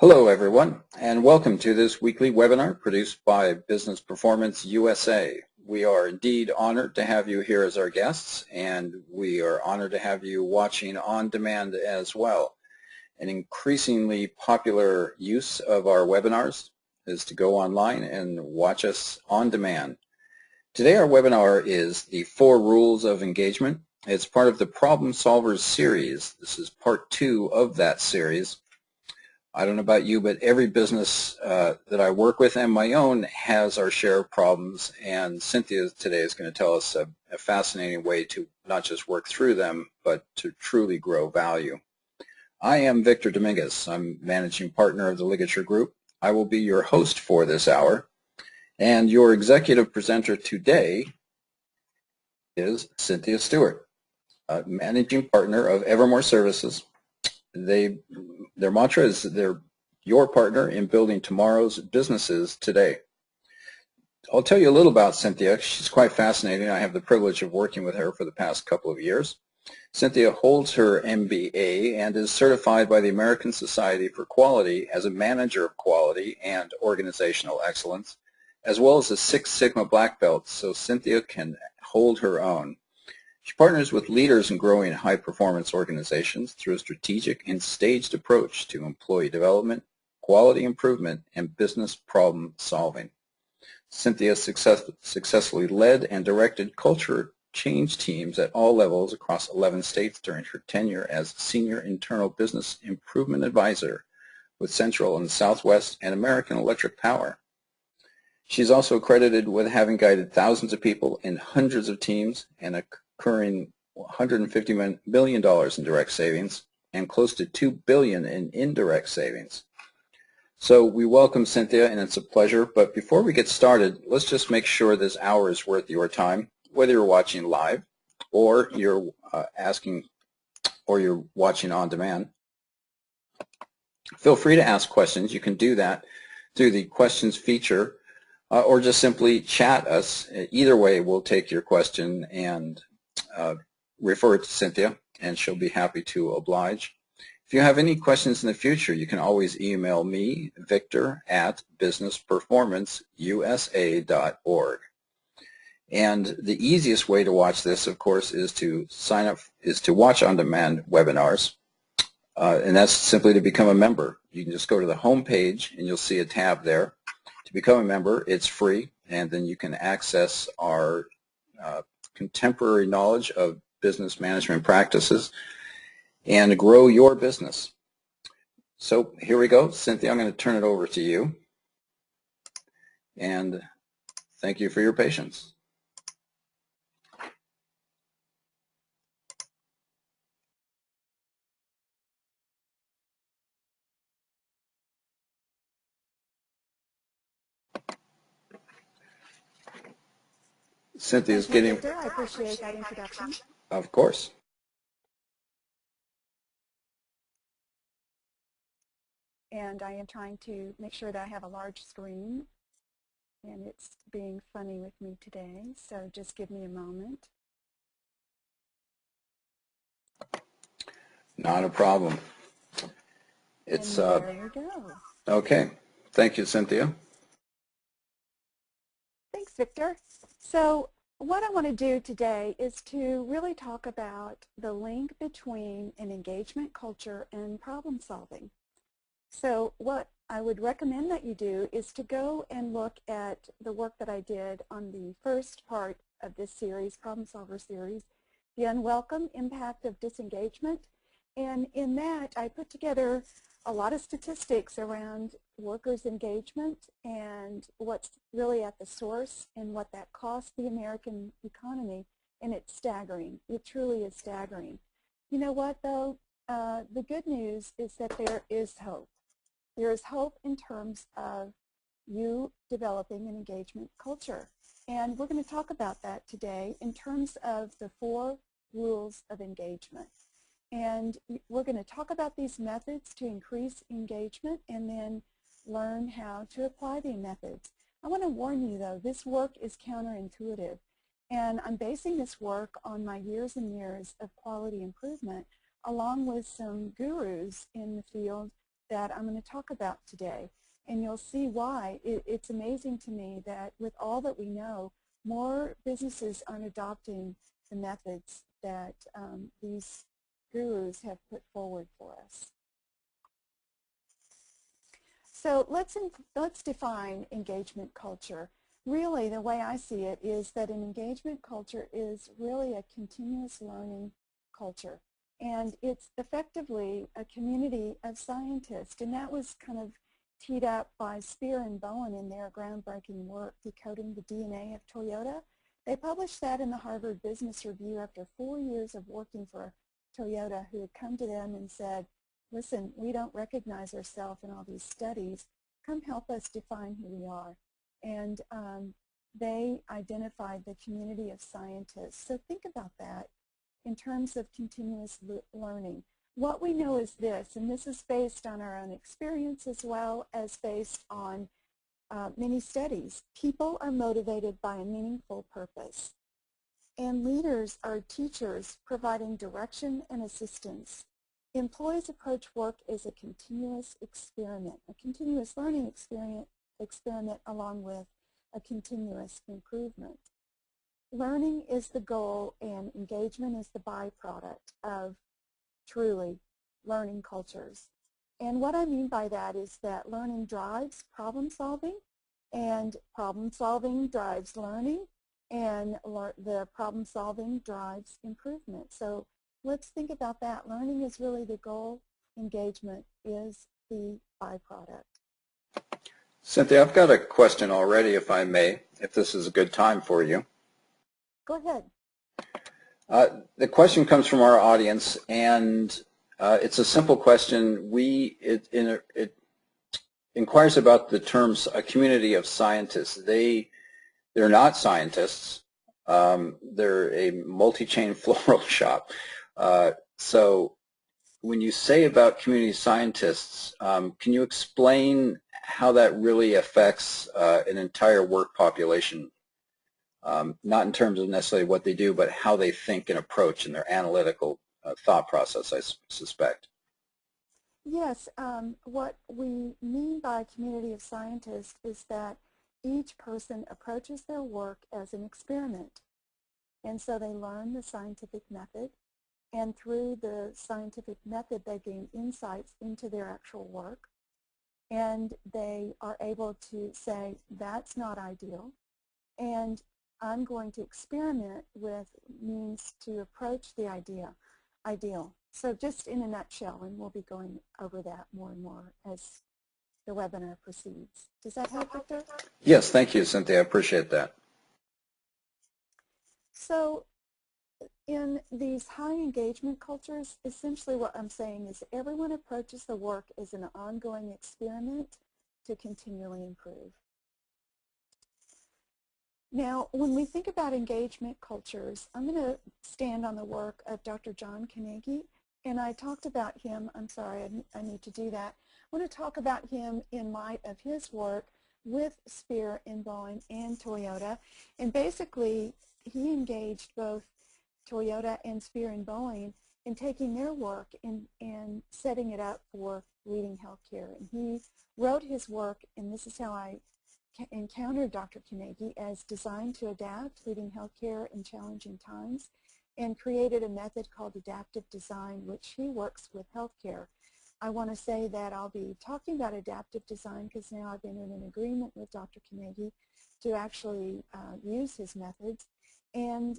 Hello everyone, and welcome to this weekly webinar produced by Business Performance USA. We are indeed honored to have you here as our guests, and we are honored to have you watching on demand as well. An increasingly popular use of our webinars is to go online and watch us on demand. Today our webinar is the 4 Rules of Engagement. It's part of the Problem Solvers series. This is part 2 of that series. I don't know about you, but every business that I work with and my own has our share of problems, and Cynthia today is going to tell us a fascinating way to not just work through them, but to truly grow value. I am Victor Dominguez. I'm managing partner of the Ligature Group. I will be your host for this hour, and your executive presenter today is Cynthia Stewart, managing partner of Evermore Services. Their mantra is they're your partner in building tomorrow's businesses today. I'll tell you a little about Cynthia. She's quite fascinating. I have the privilege of working with her for the past couple of years. Cynthia holds her MBA and is certified by the American Society for Quality as a manager of quality and organizational excellence, as well as a Six Sigma Black Belt, so Cynthia can hold her own. She partners with leaders in growing high-performance organizations through a strategic and staged approach to employee development, quality improvement, and business problem solving. Cynthia successfully led and directed culture change teams at all levels across 11 states during her tenure as Senior Internal Business Improvement Advisor with Central and Southwest and American Electric Power. She's also credited with having guided thousands of people in hundreds of teams and incurring $150 million in direct savings and close to $2 billion in indirect savings. So we welcome Cynthia, and it's a pleasure. But before we get started, let's just make sure this hour is worth your time, whether you're watching live or you're you're watching on demand. Feel free to ask questions. You can do that through the questions feature or just simply chat us. Either way, we'll take your question and refer it to Cynthia, and she'll be happy to oblige. If you have any questions in the future, you can always email me, victor@businessperformanceusa.org. And the easiest way to watch this, of course, is to watch on-demand webinars, and that's simply to become a member. You can just go to the home page, and you'll see a tab there. To become a member, it's free, and then you can access our contemporary knowledge of business management practices and grow your business. So here we go. Cynthia, I'm going to turn it over to you, and thank you for your patience. Cynthia's getting... Victor, I appreciate that introduction. Of course. And I am trying to make sure that I have a large screen, and it's being funny with me today, so just give me a moment. Not a problem. It's and there we go. Okay. Thank you, Cynthia. Thanks, Victor. So what I want to do today is to really talk about the link between an engagement culture and problem solving. So what I would recommend that you do is to go and look at the work that I did on the first part of this series, Problem Solver series, The Unwelcome Impact of Disengagement. And in that, I put together a lot of statistics around workers' engagement and what's really at the source and what that costs the American economy, and it's staggering. It truly is staggering. You know what, though? The good news is that there is hope. There is hope in terms of you developing an engagement culture. And we're going to talk about that today in terms of the 4 rules of engagement. And we're going to talk about these methods to increase engagement and then learn how to apply the methods. I want to warn you, though, this work is counterintuitive. And I'm basing this work on my years and years of quality improvement, along with some gurus in the field that I'm going to talk about today. And you'll see why. It's amazing to me that with all that we know, more businesses aren't adopting the methods that these gurus have put forward for us. So let's define engagement culture. Really, the way I see it is that an engagement culture is really a continuous learning culture. And it's effectively a community of scientists. And that was kind of teed up by Spear and Bowen in their groundbreaking work, Decoding the DNA of Toyota. They published that in the Harvard Business Review after 4 years of working for Toyota, who had come to them and said, listen, we don't recognize ourselves in all these studies. Come help us define who we are. And they identified the community of scientists. So think about that in terms of continuous learning. What we know is this, and this is based on our own experience as well as based on many studies. People are motivated by a meaningful purpose. And leaders are teachers providing direction and assistance. Employees approach work as a continuous experiment, a continuous learning experiment along with a continuous improvement. Learning is the goal and engagement is the byproduct of truly learning cultures. And what I mean by that is that learning drives problem solving, and problem solving drives learning, and the problem solving drives improvement. So let's think about that. Learning is really the goal. Engagement is the byproduct. Cynthia, I've got a question already, if I may, if this is a good time for you. Go ahead. The question comes from our audience, and it's a simple question. It inquires about the terms a community of scientists. They're not scientists. They're a multi-chain floral shop. So when you say about community scientists, can you explain how that really affects an entire work population? Not in terms of necessarily what they do, but how they think and approach in their analytical thought process, I suspect. Yes, what we mean by community of scientists is that each person approaches their work as an experiment. And so they learn the scientific method, and through the scientific method they gain insights into their actual work, and they are able to say, that's not ideal, and I'm going to experiment with means to approach the ideal. So just in a nutshell, and we'll be going over that more and more as the webinar proceeds. Does that help, Victor? Yes, thank you, Cynthia. I appreciate that. So in these high engagement cultures, essentially what I'm saying is everyone approaches the work as an ongoing experiment to continually improve. Now, when we think about engagement cultures, I'm going to stand on the work of Dr. John Carnegie, and I talked about him. I'm sorry, I need to do that. I want to talk about him in light of his work with Spear and Bowen and Toyota, and basically he engaged both Toyota and Spear and Bowen in taking their work and setting it up for leading healthcare. And he wrote his work, and this is how I encountered Dr. Carnegie, as Designed to Adapt, Leading Healthcare in Challenging Times, and created a method called adaptive design, which he works with healthcare. I want to say that I'll be talking about adaptive design because now I've been in an agreement with Dr. Carnegie to actually use his methods, and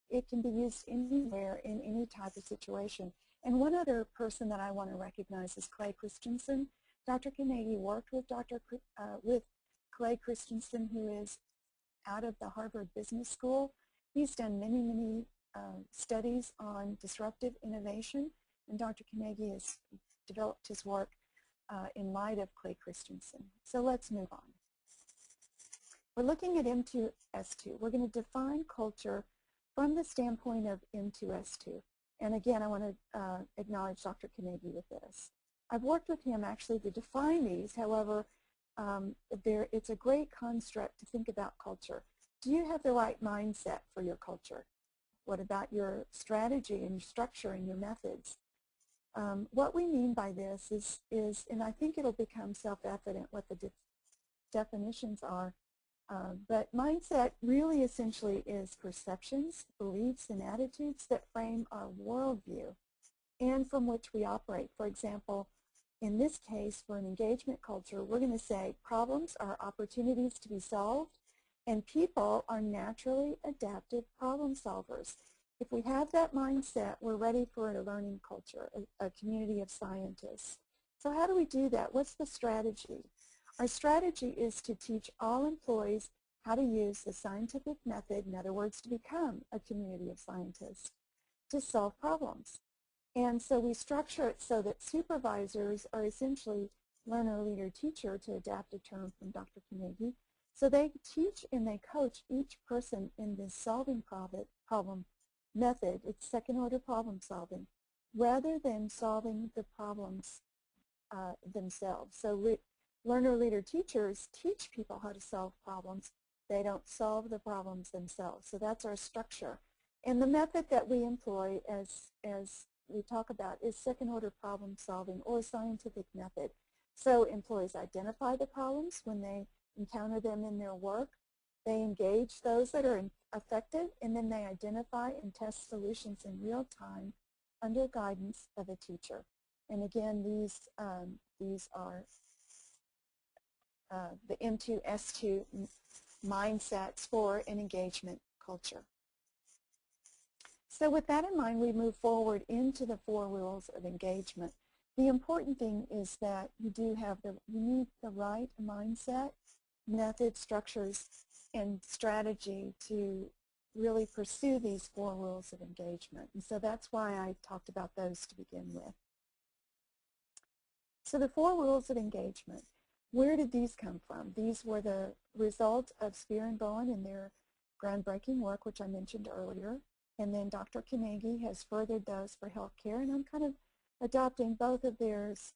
it can be used anywhere in any type of situation. And one other person that I want to recognize is Clay Christensen. Dr. Carnegie worked with Clay Christensen, who is out of the Harvard Business School. He's done many, many studies on disruptive innovation, and Dr. Carnegie has developed his work in light of Clay Christensen. So let's move on. We're looking at M2S2. We're going to define culture from the standpoint of M2S2. And again, I want to acknowledge Dr. Carnegie with this. I've worked with him actually to define these. However, it's a great construct to think about culture. Do you have the right mindset for your culture? What about your strategy and your structure and your methods? What we mean by this is, and I think it'll become self-evident what the definitions are, but mindset really essentially is perceptions, beliefs, and attitudes that frame our worldview and from which we operate. For example, in this case, for an engagement culture, we're going to say problems are opportunities to be solved, and people are naturally adaptive problem solvers. If we have that mindset, we're ready for a learning culture, a community of scientists. So how do we do that? What's the strategy? Our strategy is to teach all employees how to use the scientific method, in other words, to become a community of scientists, to solve problems. And so we structure it so that supervisors are essentially learner, leader, teacher, to adapt a term from Dr. Carnegie. So they teach and they coach each person in this solving problem method. It's second-order problem solving, rather than solving the problems themselves. So learner, leader, teachers teach people how to solve problems. They don't solve the problems themselves. So that's our structure. And the method that we employ, as we talk about, is second-order problem solving, or scientific method. So employees identify the problems when they encounter them in their work. They engage those that are affected, and then they identify and test solutions in real time under guidance of a teacher. And again, these are the M2, S2 mindsets for an engagement culture. So with that in mind, we move forward into the 4 rules of engagement. The important thing is that you need the right mindset, method, structures, and strategy to really pursue these 4 rules of engagement. And so that's why I talked about those to begin with. So the 4 rules of engagement, where did these come from? These were the result of Spear and Bowen in their groundbreaking work, which I mentioned earlier. And then Dr. Carnegie has furthered those for healthcare, and I'm kind of adopting both of theirs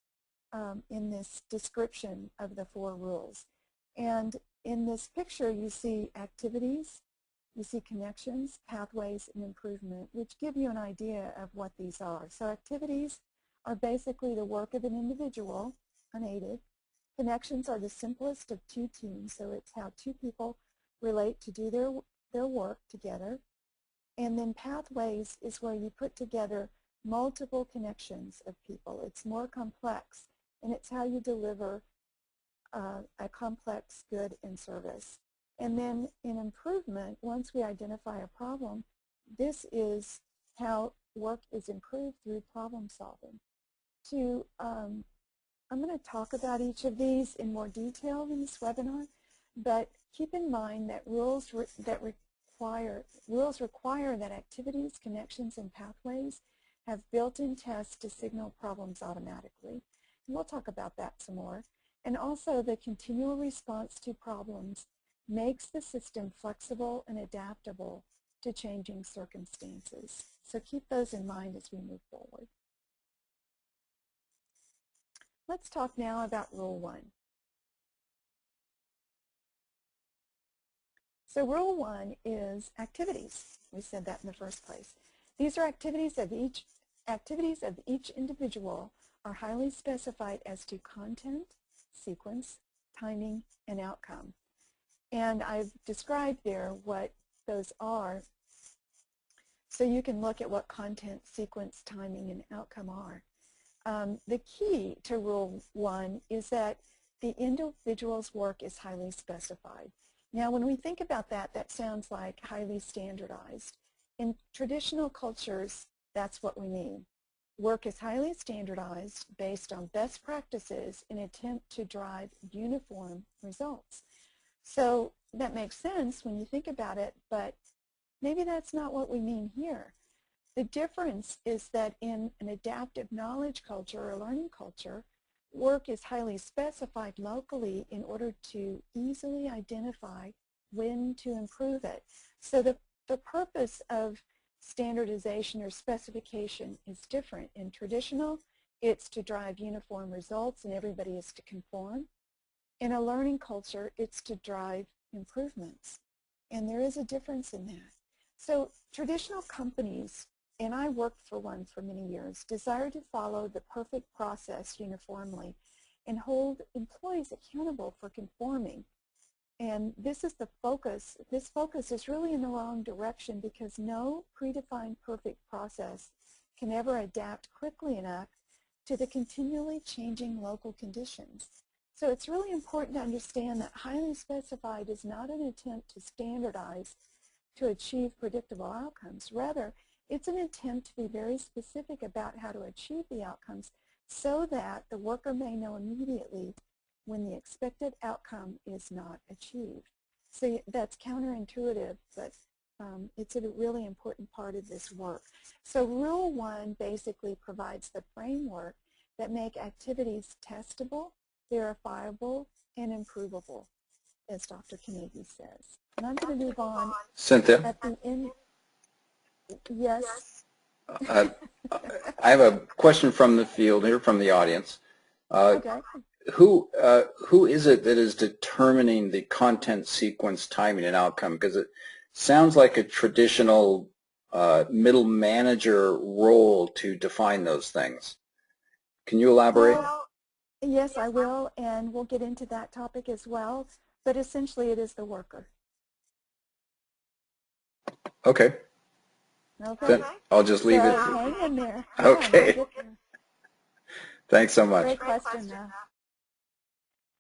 in this description of the 4 rules. And in this picture, you see activities, you see connections, pathways, and improvement, which give you an idea of what these are. So activities are basically the work of an individual, unaided. Connections are the simplest of 2 teams, so it's how 2 people relate to do their work together. And then pathways is where you put together multiple connections of people. It's more complex, and it's how you deliver a complex good and service. And then in improvement, once we identify a problem, this is how work is improved through problem solving. I'm going to talk about each of these in more detail in this webinar, but keep in mind that rules require that activities, connections, and pathways have built-in tests to signal problems automatically. And we'll talk about that some more. And also, the continual response to problems makes the system flexible and adaptable to changing circumstances. So keep those in mind as we move forward. Let's talk now about Rule 1. So Rule 1 is activities. We said that in the first place. These are activities of each individual are highly specified as to content, sequence, timing, and outcome. And I've described there what those are, so you can look at what content, sequence, timing, and outcome are. The key to Rule 1 is that the individual's work is highly specified. Now, when we think about that, that sounds like highly standardized. In traditional cultures, that's what we mean. Work is highly standardized based on best practices in an attempt to drive uniform results. So that makes sense when you think about it, but maybe that's not what we mean here. The difference is that in an adaptive knowledge culture or learning culture, work is highly specified locally in order to easily identify when to improve it. So the purpose of standardization or specification is different. In traditional, it's to drive uniform results and everybody is to conform. In a learning culture, it's to drive improvements. And there is a difference in that. So traditional companies and I worked for one for many years, desire to follow the perfect process uniformly and hold employees accountable for conforming. And this is the focus. This focus is really in the wrong direction because no predefined perfect process can ever adapt quickly enough to the continually changing local conditions. So it's really important to understand that highly specified is not an attempt to standardize to achieve predictable outcomes. Rather, it's an attempt to be very specific about how to achieve the outcomes so that the worker may know immediately when the expected outcome is not achieved. So that's counterintuitive, but it's a really important part of this work. So Rule 1 basically provides the framework that make activities testable, verifiable, and improvable, as Dr. Carnegie says. And I'm going to move on. Cynthia? At the end, yes? I have a question from the field here, from the audience. Okay. Who is it that is determining the content sequence timing and outcome? Because it sounds like a traditional middle manager role to define those things. Can you elaborate? Well, yes, I will, and we'll get into that topic as well. But essentially, it is the worker. Okay. Okay. Then I'll just leave it. Hang in there. Okay. Yeah, Thanks so much. great question, though.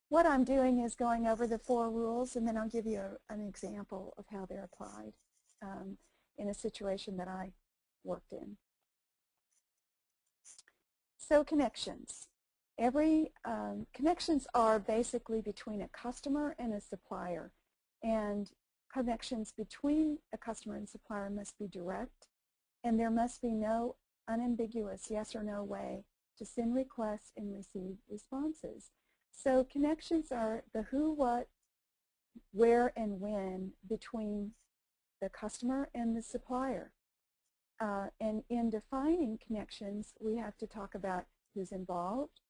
What I'm doing is going over the 4 rules, and then I'll give you an example of how they're applied in a situation that I worked in. So connections. Connections are basically between a customer and a supplier, and connections between a customer and supplier must be direct, and there must be no unambiguous yes or no way to send requests and receive responses. So connections are the who, what, where, and when between the customer and the supplier. And in defining connections, we have to talk about who's involved,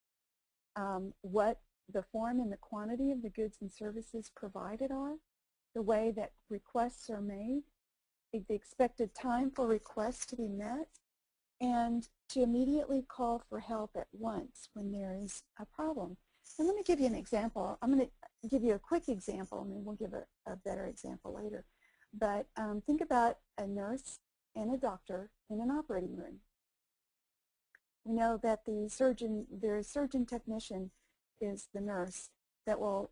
what the form and the quantity of the goods and services provided are, the way that requests are made, the expected time for requests to be met, and to immediately call for help at once when there is a problem. And let me give you an example. I'm going to give you a quick example, and then we'll give a better example later. But think about a nurse and a doctor in an operating room. We know that the surgeon technician is the nurse that will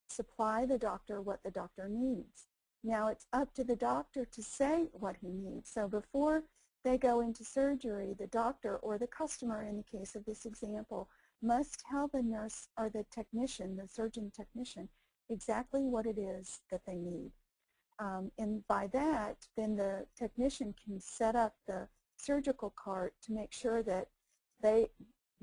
supply the doctor what the doctor needs. Now it's up to the doctor to say what he needs. So before they go into surgery, the doctor or the customer, in the case of this example, must tell the nurse or the technician, the surgeon technician, exactly what it is that they need. And by that, then the technician can set up the surgical cart to make sure that they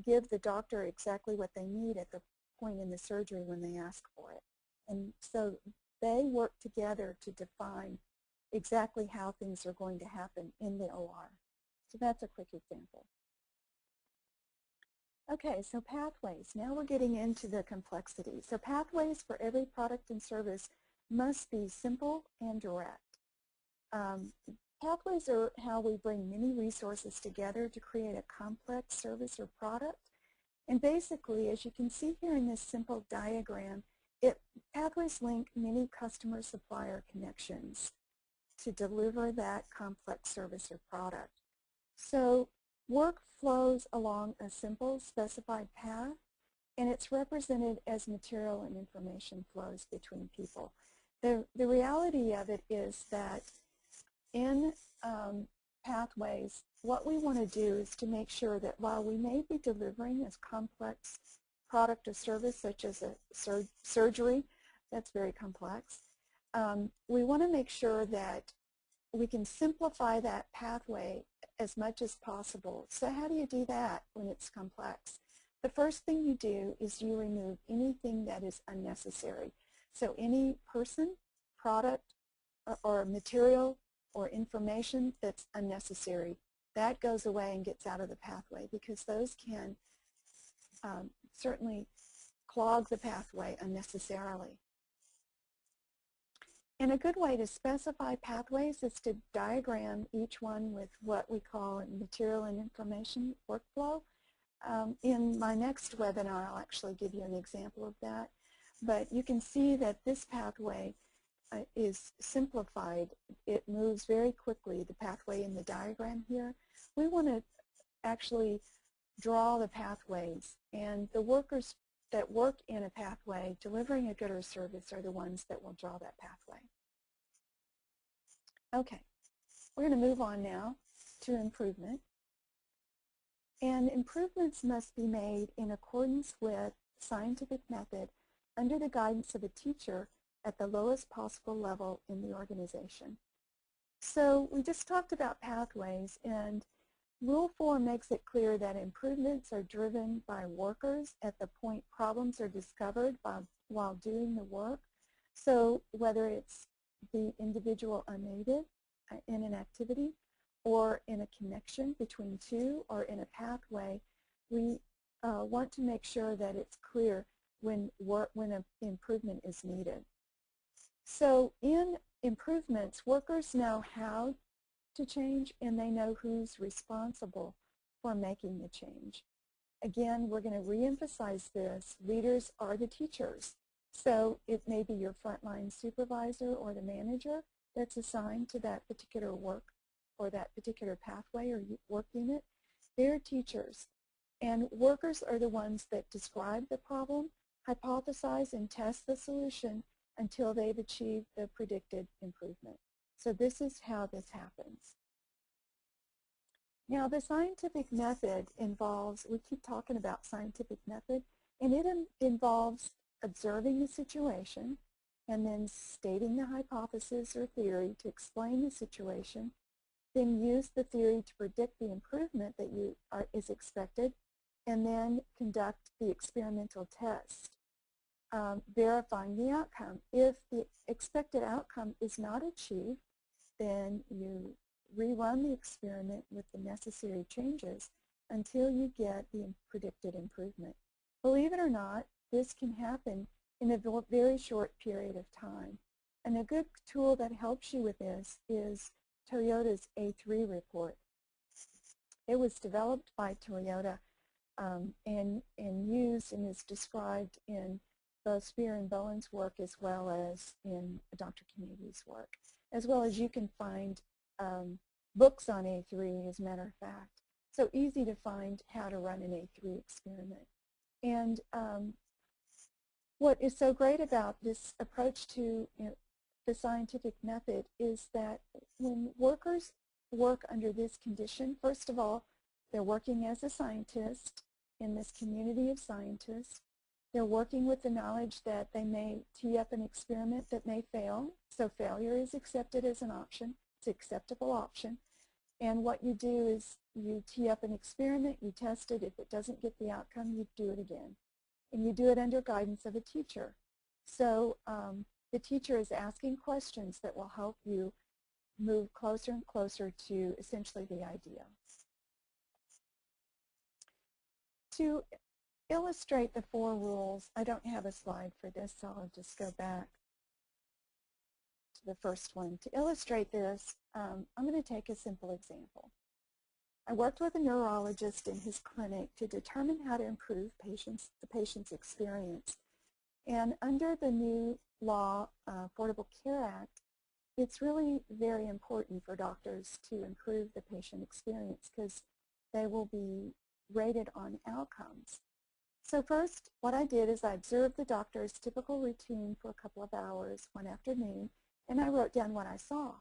give the doctor exactly what they need at the point in the surgery when they ask for it. And so they work together to define exactly how things are going to happen in the OR. So that's a quick example. Okay, so pathways. Now we're getting into the complexity. So pathways for every product and service must be simple and direct. Pathways are how we bring many resources together to create a complex service or product. And basically, as you can see here in this simple diagram, pathways link many customer-supplier connections to deliver that complex service or product. So work flows along a simple specified path, and it's represented as material and information flows between people. The reality of it is that in pathways, what we want to do is to make sure that while we may be delivering a complex product or service such as a surgery, that's very complex, we want to make sure that we can simplify that pathway as much as possible. So how do you do that when it's complex? The first thing you do is you remove anything that is unnecessary. So any person, product, or material or information that's unnecessary, that goes away and gets out of the pathway because those can certainly clog the pathway unnecessarily. And a good way to specify pathways is to diagram each one with what we call material and information workflow. In my next webinar, I'll actually give you an example of that. But you can see that this pathway is simplified. It moves very quickly, the pathway in the diagram here. We want to actually draw the pathways, and the workers that work in a pathway delivering a good or service are the ones that will draw that pathway. Okay, we're going to move on now to improvement. And improvements must be made in accordance with scientific method under the guidance of a teacher at the lowest possible level in the organization. So we just talked about pathways, and Rule 4 makes it clear that improvements are driven by workers at the point problems are discovered while doing the work. So whether it's the individual unaided in an activity or in a connection between two or in a pathway, we want to make sure that it's clear when an improvement is needed. So in improvements, workers know how to change, and they know who's responsible for making the change. Again, we're going to reemphasize this. Leaders are the teachers. So it may be your frontline supervisor or the manager that's assigned to that particular work or that particular pathway or work unit. They're teachers. And workers are the ones that describe the problem, hypothesize, and test the solution until they've achieved the predicted improvement. So this is how this happens. Now the scientific method involves, we keep talking about scientific method, and it involves observing the situation and then stating the hypothesis or theory to explain the situation, then use the theory to predict the improvement that is expected, and then conduct the experimental test, verifying the outcome. If the expected outcome is not achieved, then you rerun the experiment with the necessary changes until you get the predicted improvement. Believe it or not, this can happen in a very short period of time. And a good tool that helps you with this is Toyota's A3 report. It was developed by Toyota and used and is described in both Spear and Bowen's work as well as in Dr. Kennedy's work, as well as you can find books on A3, as a matter of fact. So easy to find how to run an A3 experiment. And what is so great about this approach to the scientific method is that when workers work under this condition, first of all, they're working as a scientist in this community of scientists. They're working with the knowledge that they may tee up an experiment that may fail. So failure is accepted as an option. It's an acceptable option. And what you do is you tee up an experiment, you test it. If it doesn't get the outcome, you do it again. And you do it under guidance of a teacher. So the teacher is asking questions that will help you move closer and closer to essentially the idea. To illustrate the 4 rules, I don't have a slide for this, so I'll just go back to the first one. To illustrate this, I'm going to take a simple example. I worked with a neurologist in his clinic to determine how to improve the patient's experience. And under the new law, Affordable Care Act, it's really very important for doctors to improve the patient experience because they will be rated on outcomes. So first, what I did is I observed the doctor's typical routine for a couple of hours one afternoon, and I wrote down what I saw.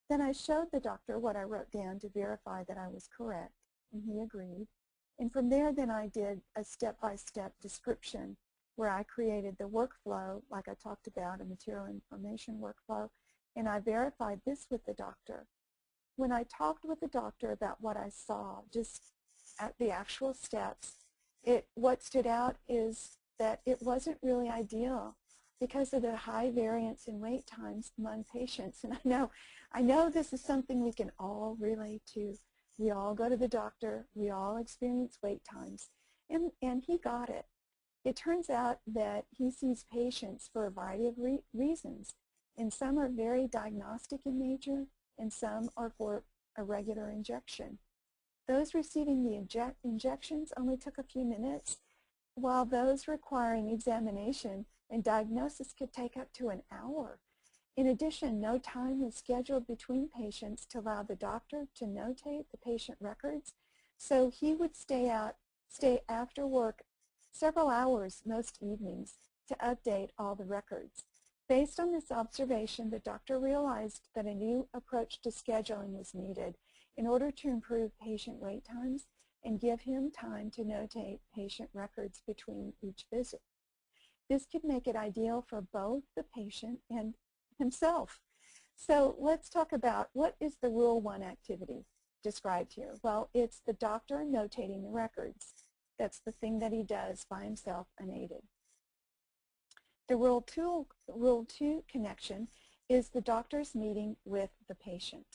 Then I showed the doctor what I wrote down to verify that I was correct, and he agreed. And from there, then I did a step-by-step description where I created the workflow, like I talked about, a material information workflow, and I verified this with the doctor. When I talked with the doctor about what I saw, just at the actual steps, what stood out is that it wasn't really ideal because of the high variance in wait times among patients. And I know this is something we can all relate to. We all go to the doctor. We all experience wait times. And he got it. It turns out that he sees patients for a variety of reasons. and some are very diagnostic in nature, and some are for a regular injection. Those receiving the injections only took a few minutes, while those requiring examination and diagnosis could take up to an hour. In addition, no time was scheduled between patients to allow the doctor to notate the patient records, so he would stay after work several hours most evenings to update all the records. Based on this observation, the doctor realized that a new approach to scheduling was needed in order to improve patient wait times and give him time to notate patient records between each visit. This could make it ideal for both the patient and himself. So let's talk about what is the Rule 1 activity described here. Well, it's the doctor notating the records. That's the thing that he does by himself unaided. The Rule 2 connection is the doctor's meeting with the patient.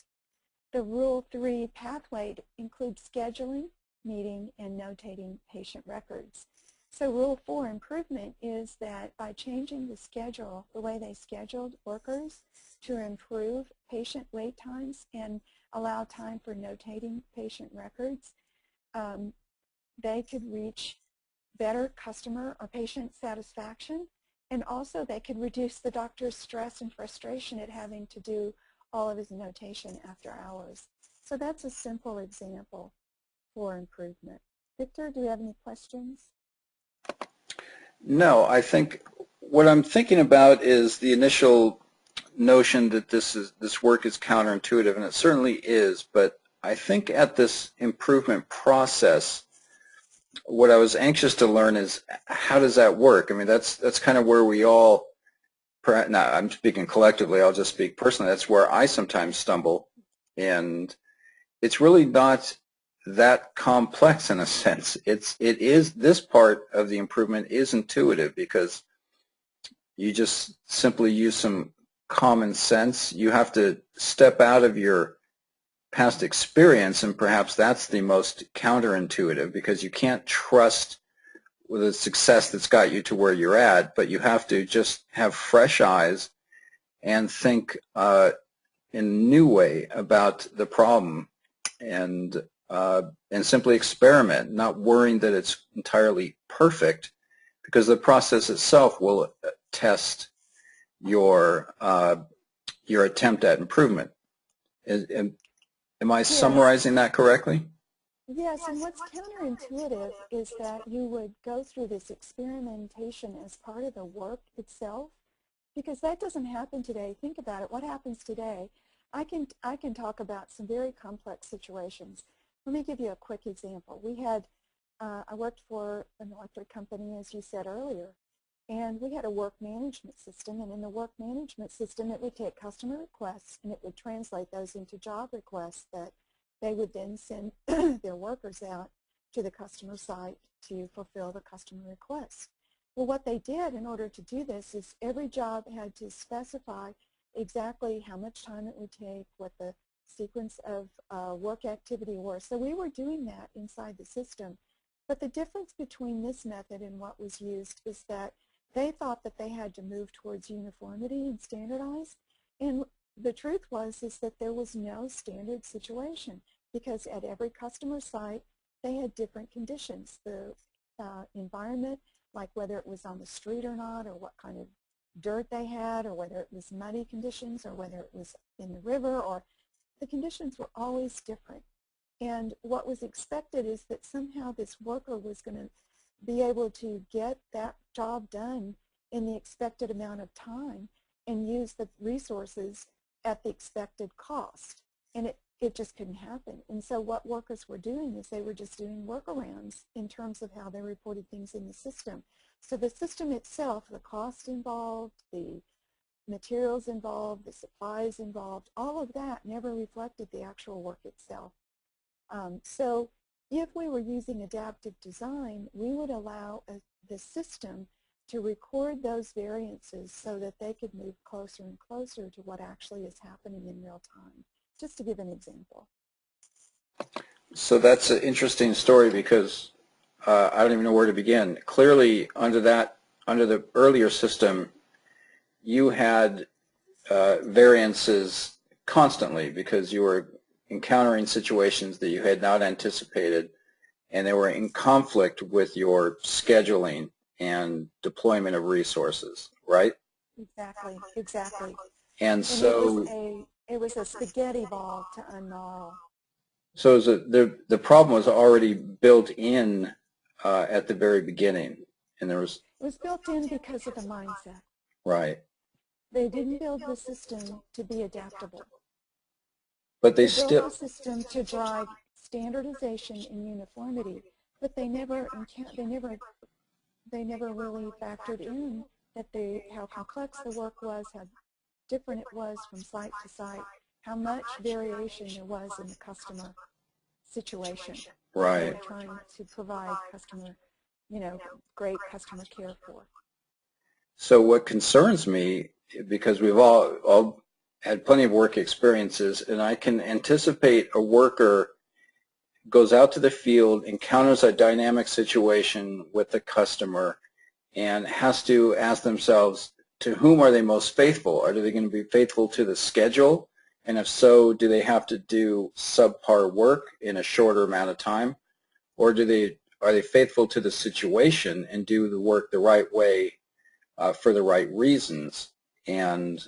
The Rule 3 pathway includes scheduling, meeting, and notating patient records. So Rule 4 improvement is that by changing the schedule, the way they scheduled workers to improve patient wait times and allow time for notating patient records, they could reach better customer or patient satisfaction, and also they could reduce the doctor's stress and frustration at having to do all of his notation after hours. So that's a simple example for improvement. Victor, do you have any questions? No, I think what I'm thinking about is the initial notion that this work is counterintuitive, and it certainly is, but I think at this improvement process, what I was anxious to learn is how does that work? I mean, that's kind of where we all, now I'm speaking collectively, I'll just speak personally, that's where I sometimes stumble, and it's really not that complex in a sense. This part of the improvement is intuitive because you just simply use some common sense. You have to step out of your past experience, and perhaps that's the most counterintuitive because you can't trust the success that's got you to where you're at, but you have to just have fresh eyes and think in a new way about the problem and simply experiment, not worrying that it's entirely perfect, because the process itself will test your attempt at improvement. Am I summarizing that correctly? Yes, and what's counterintuitive is that you would go through this experimentation as part of the work itself, because that doesn't happen today. Think about it. What happens today? I can talk about some very complex situations. Let me give you a quick example. I worked for an electric company, as you said earlier, and we had a work management system, and in the work management system it would take customer requests and it would translate those into job requests that they would then send their workers out to the customer site to fulfill the customer request. Well, what they did in order to do this is every job had to specify exactly how much time it would take, what the sequence of work activity were. So we were doing that inside the system. But the difference between this method and what was used is that they thought that they had to move towards uniformity and standardize. And the truth is that there was no standard situation, because at every customer site they had different conditions. The environment, like whether it was on the street or not, or what kind of dirt they had, or whether it was muddy conditions, or whether it was in the river, or the conditions were always different. And what was expected is that somehow this worker was going to be able to get that job done in the expected amount of time and use the resources at the expected cost. And it just couldn't happen. And so what workers were doing is they were just doing workarounds in terms of how they reported things in the system. So the system itself, the cost involved, the materials involved, the supplies involved, all of that never reflected the actual work itself. So if we were using adaptive design, we would allow the system to record those variances so that they could move closer and closer to what actually is happening in real time, just to give an example. So that's an interesting story because I don't even know where to begin. Clearly, under the earlier system, you had variances constantly because you were encountering situations that you had not anticipated, and they were in conflict with your scheduling and deployment of resources, right? Exactly, exactly. And And it was so, a spaghetti ball to unroll. so is it, the problem was already built in at the very beginning, and there was, It was built in because of the mindset. right. They didn't build the system to be adaptable. But they They built still, the system to drive standardization and uniformity, but they never really factored in that how complex the work was, how different it was from site to site, how much variation there was in the customer situation that they right. were trying to provide great customer care for. So what concerns me, because we've all had plenty of work experiences, and I can anticipate a worker goes out to the field, encounters a dynamic situation with the customer, and has to ask themselves, to whom are they most faithful? Are they going to be faithful to the schedule? And if so, do they have to do subpar work in a shorter amount of time? Or are they faithful to the situation and do the work the right way for the right reasons, and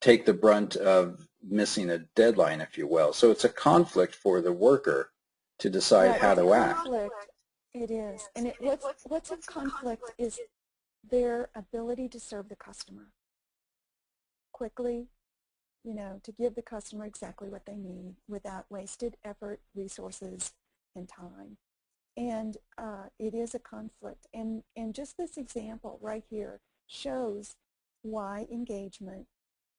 take the brunt of missing a deadline, if you will. So it's a conflict for the worker to decide Right, how it's a to act. conflict. It is. And what's in conflict is their ability to serve the customer quickly, to give the customer exactly what they need without wasted effort, resources, and time. And it is a conflict. And just this example right here shows why engagement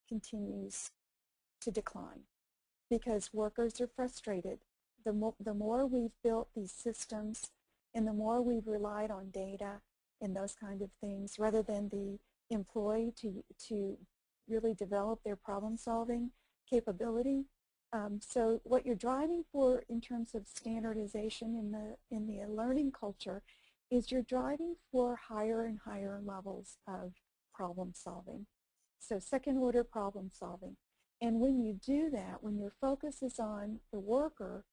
continues to decline, because workers are frustrated. The more we've built these systems and the more we've relied on data and those kind of things rather than the employee to really develop their problem-solving capability. So what you're driving for in terms of standardization in the learning culture is you're driving for higher and higher levels of problem solving. So second order problem solving. And when you do that, when your focus is on the worker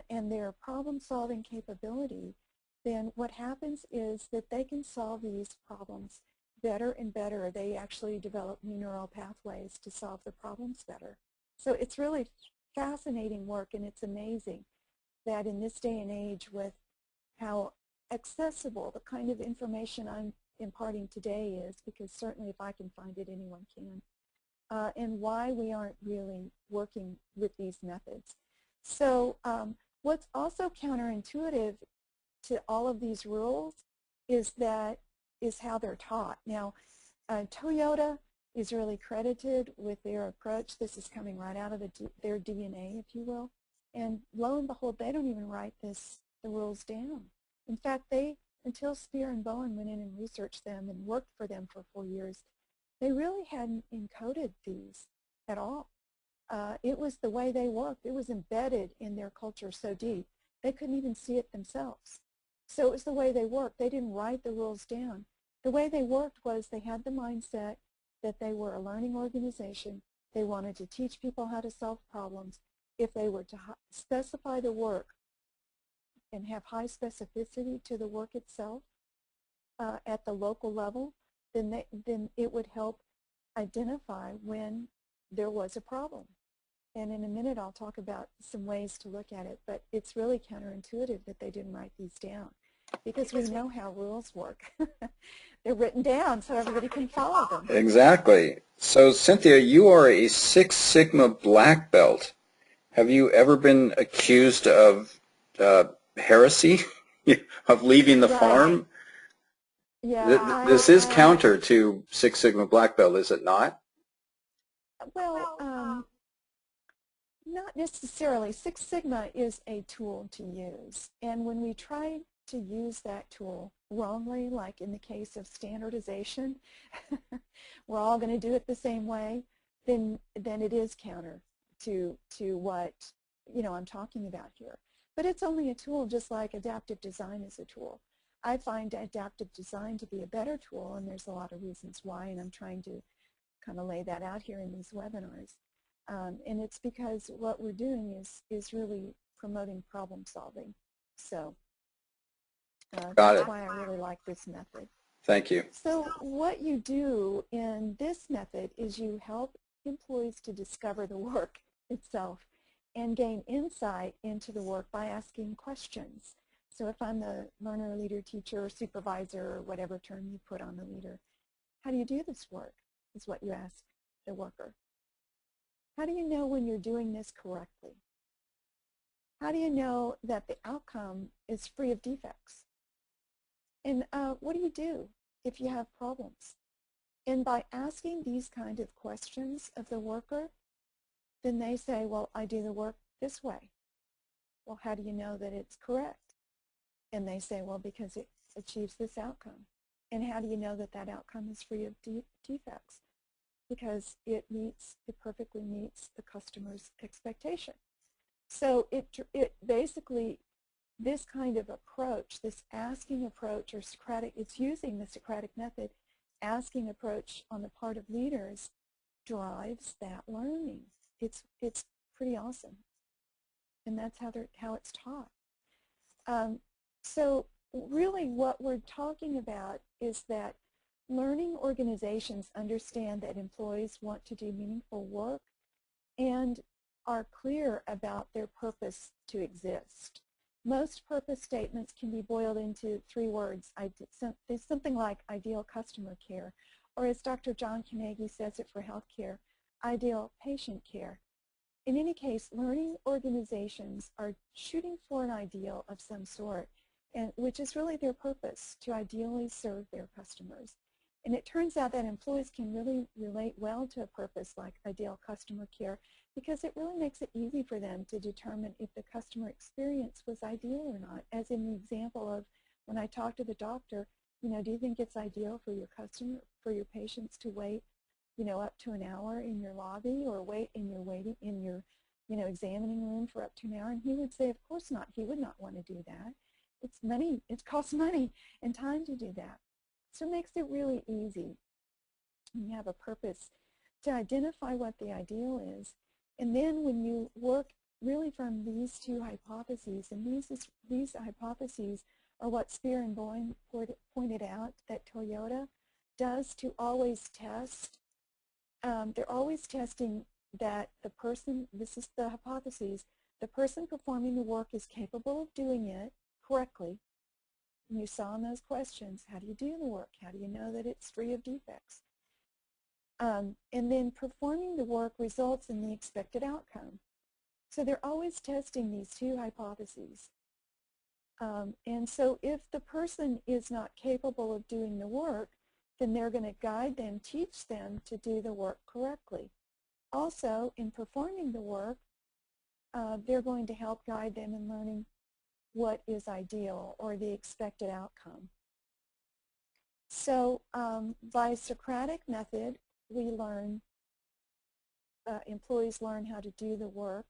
and their problem-solving capability, then what happens is that they can solve these problems better and better. They actually develop new neural pathways to solve the problems better. So it's really fascinating work, and it's amazing that in this day and age with how accessible the kind of information I'm imparting today is, because certainly if I can find it, anyone can. And why we aren't really working with these methods. So what's also counterintuitive to all of these rules is how they're taught. Now, Toyota is really credited with their approach. This is coming right out of their DNA, if you will. And lo and behold, they don't even write the rules down. In fact, until Spear and Bowen went in and researched them and worked for them for 4 years, they really hadn't encoded these at all. It was the way they worked. It was embedded in their culture so deep, they couldn't even see it themselves. So it was the way they worked. They didn't write the rules down. The way they worked was they had the mindset that they were a learning organization. They wanted to teach people how to solve problems. If they were to specify the work and have high specificity to the work itself at the local level, then it would help identify when there was a problem. And in a minute I'll talk about some ways to look at it, but it's really counterintuitive that they didn't write these down, because we know how rules work. They're written down so everybody can follow them. Exactly. So Cynthia, you are a Six Sigma black belt. Have you ever been accused of heresy, of leaving the farm? Yeah, This is counter to Six Sigma black belt, is it not? well, not necessarily. Six Sigma is a tool to use, and when we try to use that tool wrongly, like in the case of standardization, we're all going to do it the same way, then it is counter to what I'm talking about here. But it's only a tool, just like adaptive design is a tool. I find adaptive design to be a better tool, and there's a lot of reasons why, and I'm trying to kind of lay that out here in these webinars. And it's because what we're doing is really promoting problem solving. So that's why I really like this method. Thank you. So what you do in this method is you help employees to discover the work itself and gain insight into the work by asking questions. So if I'm the learner, leader, teacher, supervisor, or whatever term you put on the leader, how do you do this work is what you ask the worker. How do you know when you're doing this correctly? How do you know that the outcome is free of defects? And what do you do if you have problems? And by asking these kind of questions of the worker, then they say, well, I do the work this way. Well, how do you know that it's correct? And they say, well, because it achieves this outcome. And how do you know that that outcome is free of defects? Because it perfectly meets the customer's expectation. So it basically, this kind of approach, this asking approach or Socratic, it's using the Socratic method, asking approach on the part of leaders drives that learning. It's pretty awesome. And that's how it's taught. So really what we're talking about is that learning organizations understand that employees want to do meaningful work and are clear about their purpose to exist. Most purpose statements can be boiled into 3 words. There's something like ideal customer care, or as Dr. John Carnegie says it for healthcare, ideal patient care. In any case, learning organizations are shooting for an ideal of some sort, and which is really their purpose, to ideally serve their customers. And it turns out that employees can really relate well to a purpose like ideal customer care because it really makes it easy for them to determine if the customer experience was ideal or not. As in the example of when I talk to the doctor, do you think it's ideal for your patients to wait, up to an hour in your lobby or wait in your examining room for up to an hour? And he would say, of course not. He would not want to do that. It's money. It costs money and time to do that. So it makes it really easy when you have a purpose to identify what the ideal is. And then when you work really from these 2 hypotheses, and these hypotheses are what Spear and Boyne pointed out that Toyota does to always test. They're always testing that the person, this is the hypotheses, the person performing the work is capable of doing it correctly. And you saw in those questions, how do you do the work? How do you know that it's free of defects? And then performing the work results in the expected outcome. So they're always testing these 2 hypotheses. And so if the person is not capable of doing the work, then they're going to guide them, teach them to do the work correctly. Also, in performing the work, they're going to help guide them in learning what is ideal or the expected outcome. So by Socratic method, we learn, employees learn how to do the work,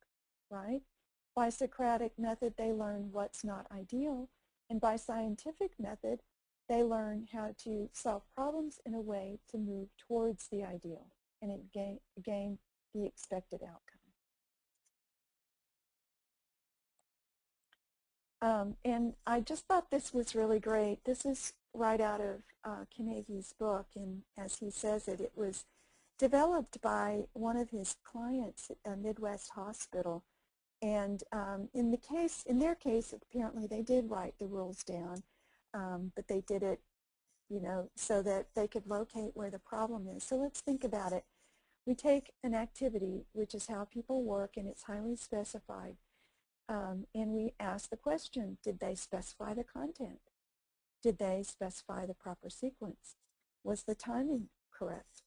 right? By Socratic method, they learn what's not ideal. And by scientific method, they learn how to solve problems in a way to move towards the ideal and gain the expected outcome. And I just thought this was really great. This is right out of Carnegie's book, and as he says it, it was developed by one of his clients at a Midwest hospital. And in their case, apparently they did write the rules down, but they did it, so that they could locate where the problem is. So let's think about it. We take an activity, which is how people work, and it's highly specified. And we ask the question, did they specify the content? Did they specify the proper sequence? Was the timing correct?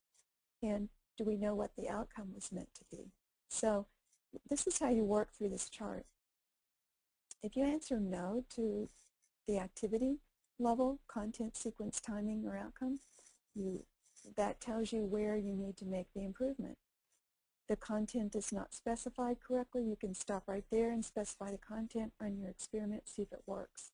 And do we know what the outcome was meant to be? So this is how you work through this chart. If you answer no to the activity level, content, sequence, timing, or outcome, that tells you where you need to make the improvement. The content is not specified correctly, you can stop right there and specify the content, run your experiment, see if it works.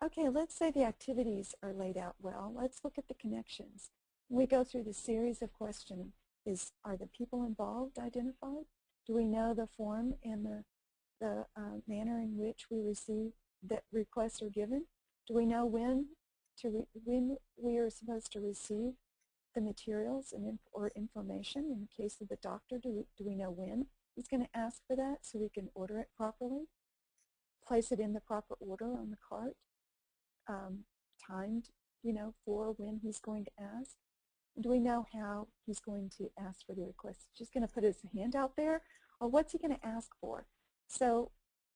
Okay, let's say the activities are laid out well. Let's look at the connections. We go through the series of questions. Are the people involved identified? Do we know the form and the manner in which we receive that requests are given? Do we know when we are supposed to receive the materials or information? In the case of the doctor, do we know when he's going to ask for that so we can order it properly, place it in the proper order on the cart, timed, for when he's going to ask? Do we know how he's going to ask for the request? Just going to put his hand out there, or what's he going to ask for? So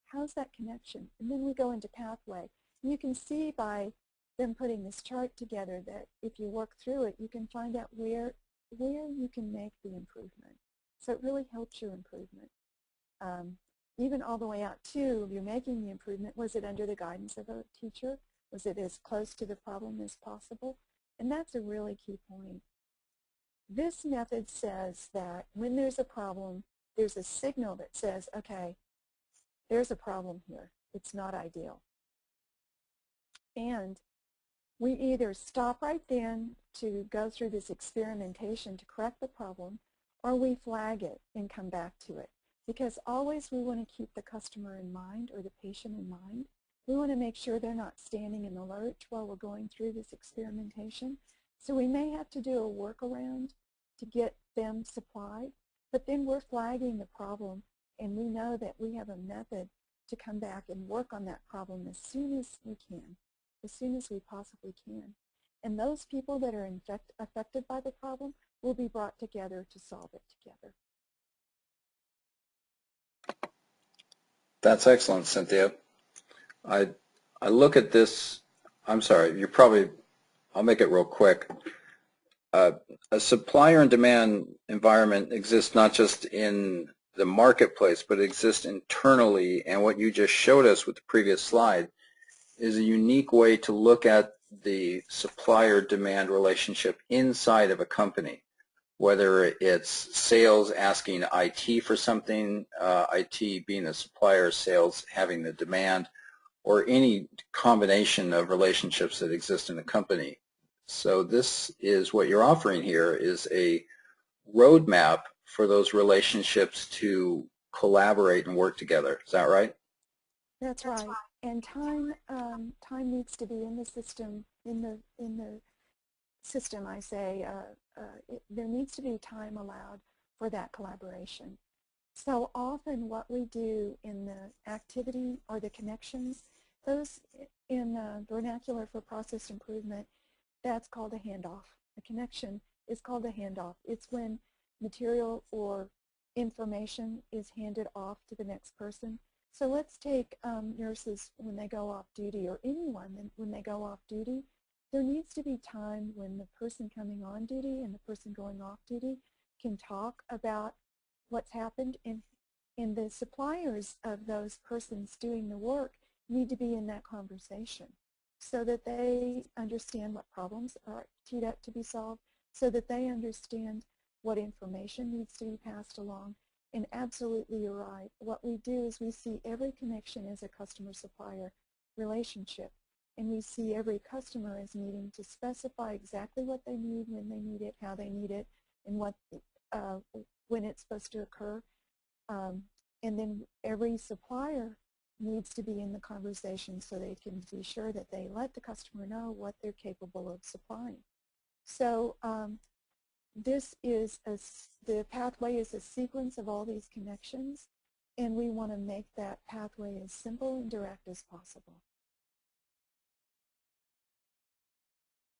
how's that connection? And then we go into pathway. You can see by them putting this chart together that if you work through it, you can find out where you can make the improvement. So it really helps your improvement. Even all the way out to you're making the improvement. Was it under the guidance of a teacher? Was it as close to the problem as possible? And that's a really key point. This method says that when there's a problem, there's a signal that says, okay, there's a problem here. It's not ideal. And we either stop right then to go through this experimentation to correct the problem, or we flag it and come back to it. Because always we want to keep the customer in mind or the patient in mind. We want to make sure they're not standing in the lurch while we're going through this experimentation. So we may have to do a workaround to get them supplied, but then we're flagging the problem, and we know that we have a method to come back and work on that problem as soon as we can, as soon as we possibly can. And those people that are affected by the problem will be brought together to solve it together. That's excellent, Cynthia. I look at this, I'm sorry, I'll make it real quick. A supplier and demand environment exists not just in the marketplace, but it exists internally, and what you just showed us with the previous slide is a unique way to look at the supplier-demand relationship inside of a company, whether it's sales asking IT for something, IT being a supplier, sales having the demand, or any combination of relationships that exist in a company. So this is what you're offering here, is a roadmap for those relationships to collaborate and work together. Is that right? That's right. And time needs to be in the system. In the system, I say, there needs to be time allowed for that collaboration. So often what we do in the activity or the connections, those in vernacular for process improvement, that's called a handoff. A connection is called a handoff. It's when material or information is handed off to the next person. So let's take nurses when they go off duty, or anyone when they go off duty. There needs to be time when the person coming on duty and the person going off duty can talk about what's happened, and the suppliers of those persons doing the work need to be in that conversation so that they understand what problems are teed up to be solved, so that they understand what information needs to be passed along. And absolutely, you're right. What we do is we see every connection as a customer-supplier relationship, and we see every customer as needing to specify exactly what they need, when they need it, how they need it, and when it's supposed to occur. And then every supplier needs to be in the conversation so they can be sure that they let the customer know what they're capable of supplying. So the pathway is a sequence of all these connections, and we want to make that pathway as simple and direct as possible.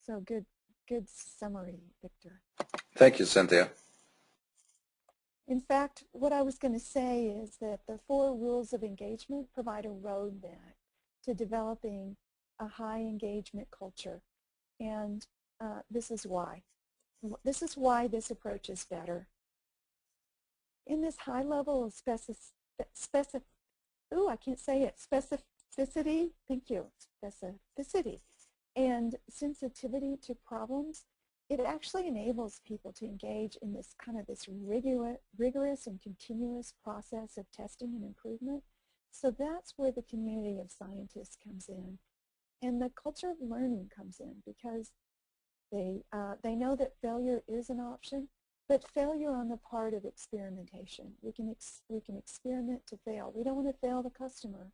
So good summary, Victor. Thank you, Cynthia. In fact, what I was going to say is that the 4 rules of engagement provide a roadmap to developing a high engagement culture. And this is why. This is why this approach is better. In this high level of specificity, thank you, specificity, and sensitivity to problems, it actually enables people to engage in this rigorous and continuous process of testing and improvement. So that's where the community of scientists comes in, and the culture of learning comes in, because They know that failure is an option, but failure on the part of experimentation. We can experiment to fail. We don't want to fail the customer.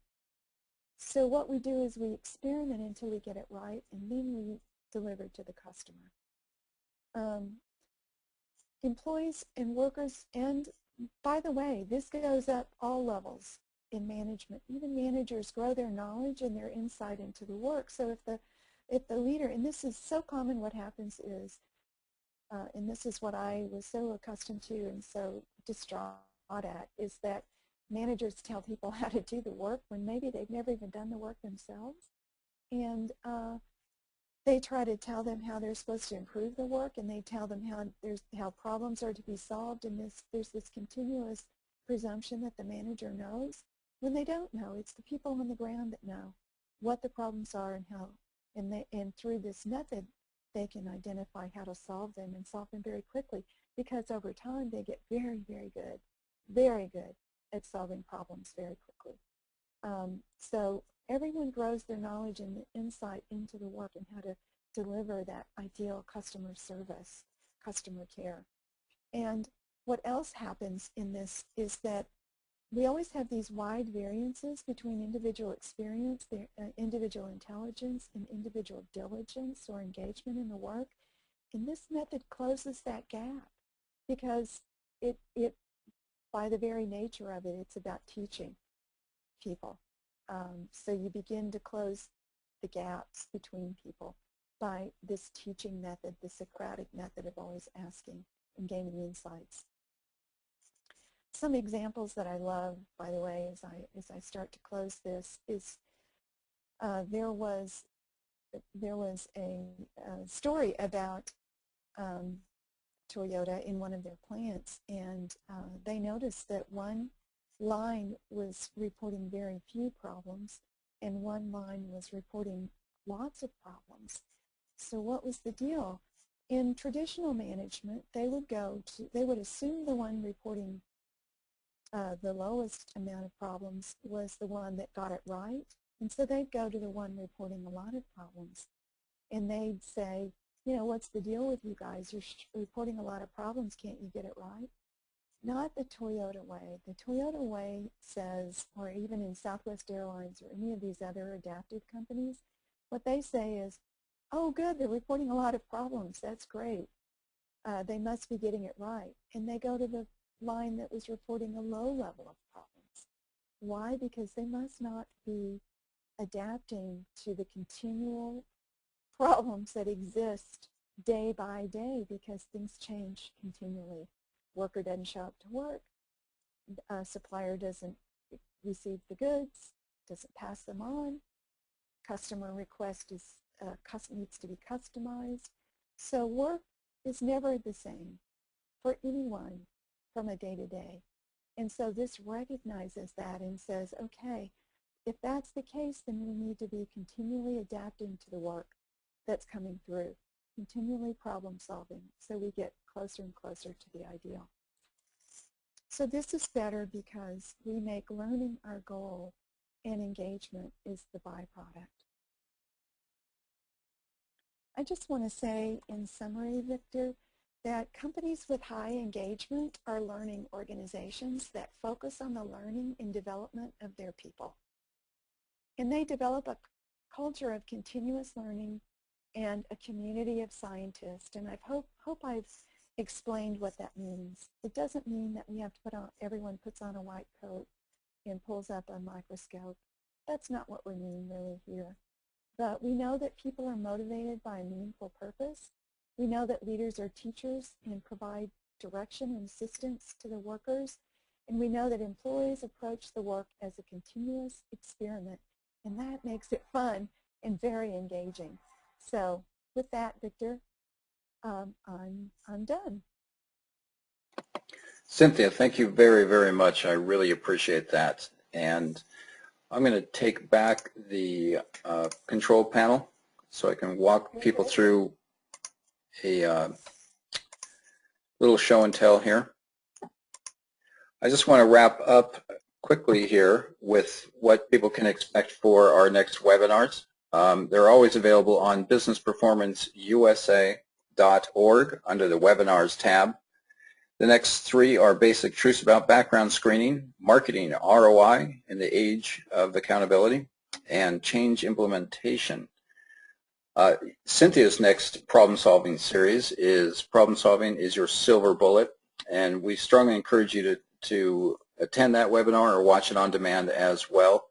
So what we do is we experiment until we get it right, and then we deliver to the customer. Employees and workers, and by the way, this goes up all levels in management. Even managers grow their knowledge and their insight into the work. So if the leader, and this is so common, what happens is, and this is what I was so accustomed to and so distraught at, is that managers tell people how to do the work when maybe they've never even done the work themselves. And they try to tell them how they're supposed to improve the work, and they tell them how problems are to be solved, and there's this continuous presumption that the manager knows when they don't know. It's the people on the ground that know what the problems are and how, and through this method they can identify how to solve them and solve them very quickly, because over time they get very, very good at solving problems very quickly. So everyone grows their knowledge and the insight into the work and how to deliver that ideal customer service, customer care. And what else happens in this is that we always have these wide variances between individual experience, individual intelligence, and individual diligence or engagement in the work. And this method closes that gap, because it by the very nature of it, it's about teaching people. So you begin to close the gaps between people by this teaching method, the Socratic method of always asking and gaining insights. Some examples that I love, by the way, as I start to close this, is there was a story about Toyota in one of their plants, and they noticed that one line was reporting very few problems and one line was reporting lots of problems. So what was the deal? In traditional management, they would assume the one reporting the lowest amount of problems was the one that got it right, and so they'd go to the one reporting a lot of problems, and they'd say, you know, what's the deal with you guys? You're reporting a lot of problems. Can't you get it right? Not the Toyota way. The Toyota way says, or even in Southwest Airlines or any of these other adaptive companies, what they say is, oh good, they're reporting a lot of problems. That's great. They must be getting it right. And they go to the line that was reporting a low level of problems. Why? Because they must not be adapting to the continual problems that exist day by day, because things change continually. Worker doesn't show up to work, supplier doesn't receive the goods, doesn't pass them on, customer request needs to be customized. So work is never the same for anyone from a day-to-day. And so this recognizes that and says, okay, if that's the case, then we need to be continually adapting to the work that's coming through, continually problem solving, so we get closer and closer to the ideal. So this is better because we make learning our goal and engagement is the byproduct. I just want to say in summary, Victor, that companies with high engagement are learning organizations that focus on the learning and development of their people. And they develop a culture of continuous learning and a community of scientists. And I hope I've explained what that means. It doesn't mean that we have to everyone puts on a white coat and pulls up a microscope. That's not what we mean really here. But we know that people are motivated by a meaningful purpose. We know that leaders are teachers and provide direction and assistance to the workers. And we know that employees approach the work as a continuous experiment. And that makes it fun and very engaging. So with that, Victor, I'm done. Cynthia, thank you very, very much. I really appreciate that. And I'm going to take back the control panel so I can walk people through a little show and tell here. I just want to wrap up quickly here with what people can expect for our next webinars. They're always available on Business Performance USA untitled.org under the Webinars tab. The next three are basic truths about background screening, marketing ROI in the age of accountability, and change implementation. Cynthia's next problem-solving series is Problem Solving is Your Silver Bullet, and we strongly encourage you to attend that webinar or watch it on demand as well.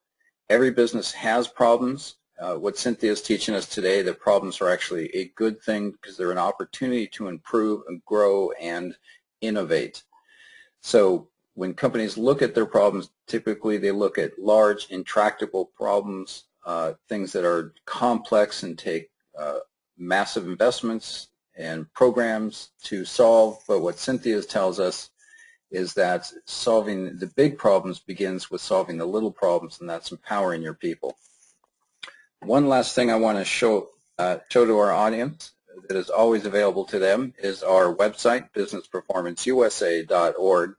Every business has problems. What Cynthia is teaching us today, that problems are actually a good thing because they're an opportunity to improve and grow and innovate. So when companies look at their problems, typically they look at large, intractable problems, things that are complex and take massive investments and programs to solve. But what Cynthia tells us is that solving the big problems begins with solving the little problems, and that's empowering your people. One last thing I want to show to our audience that is always available to them is our website, businessperformanceusa.org.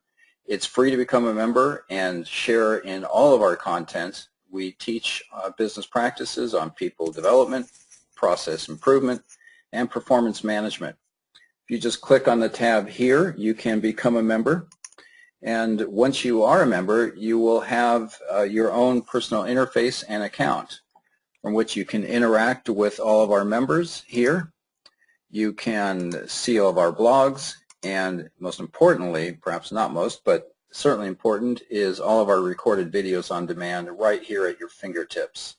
It's free to become a member and share in all of our content. We teach business practices on people development, process improvement, and performance management. If you just click on the tab here, you can become a member. And once you are a member, you will have your own personal interface and account from which you can interact with all of our members here. You can see all of our blogs, and most importantly, perhaps not most, but certainly important, is all of our recorded videos on demand right here at your fingertips.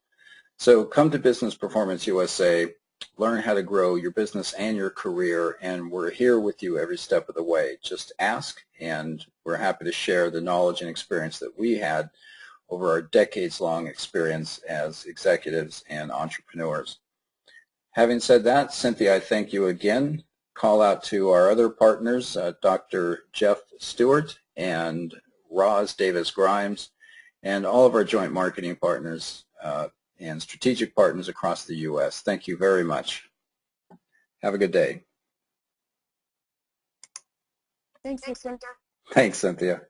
So come to Business Performance USA, learn how to grow your business and your career, and we're here with you every step of the way. Just ask, and we're happy to share the knowledge and experience that we had over our decades-long experience as executives and entrepreneurs. Having said that, Cynthia, I thank you again. Call out to our other partners, Dr. Jeff Stewart and Roz Davis-Grimes, and all of our joint marketing partners and strategic partners across the U.S. Thank you very much. Have a good day. Thanks, Victor. Thanks, Cynthia.